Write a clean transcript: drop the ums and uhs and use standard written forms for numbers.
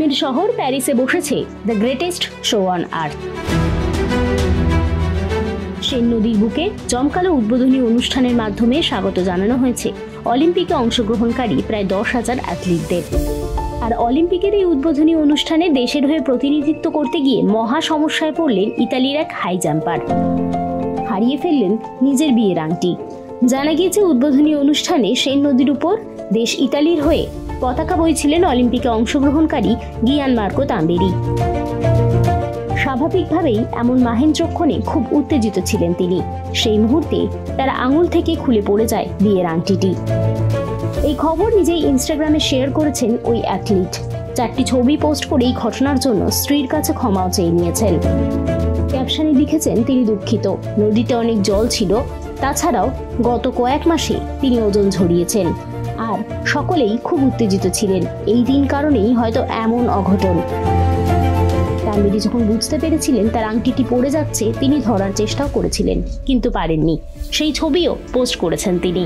প্রেমের শহর প্যারিসে বসেছে the greatest show on earth. Sen নদীর বুকে জমকালো উদ্বোধনী অনুষ্ঠানের মাধ্যমে স্বাগত জানানো হয়েছে অলিম্পিকে অংশগ্রহণকারী প্রায় 10,000 অ্যাথলিটদের। আর অলিম্পিকের এই উদ্বোধনী অনুষ্ঠানে দেশের হয়ে প্রতিনিধিত্ব করতে গিয়ে মহা সমস্যায় পড়লেন ইতালির এক হাই জাম্পার। হারিয়ে ফেললেন নিজের বিয়ের আংটি। জানা গিয়েছে উদ্বোধনী অনুষ্ঠানে সেন নদীর উপর দেশ ইতালির হয়ে পতাকা বইছিলেন অলিম্পিকে অংশগ্রহণকারী গিয়ান মার্কো তাম্বেরি। স্বাভাবিকভাবেই এমন মাহেন্দ্রক্ষণে খুব উত্তেজিত ছিলেন তিনি। সেই মুহূর্তে তার আঙুল থেকে খুলে পড়ে যায় বিয়ের আংটিটি। এই খবর নিজেই ইনস্টাগ্রামে শেয়ার করেছেন ওই অ্যাথলিট। 4টি ছবি পোস্ট করে এই ঘটনার জন্য স্ত্রীর কাছে ক্ষমাও চেয়ে নিয়েছেন। ক্যাপশনে লিখেছেন তিনি দুঃখিত, নদীতে অনেক জল ছিল, তাছাড়াও গত কয়েক মাসে তিনি ওজন ঝরিয়েছেন। আর সকলেই খুব উত্তেজিত ছিলেন এই দিন কারণেই হয়তো এমন অঘটন। তাম্বেরি যখন বুঝতে পেরেছিলেন তার আংটিটি পড়ে যাচ্ছে, তিনি ধরার চেষ্টাও করেছিলেন কিন্তু পারেননি। সেই ছবিও পোস্ট করেছেন তিনি।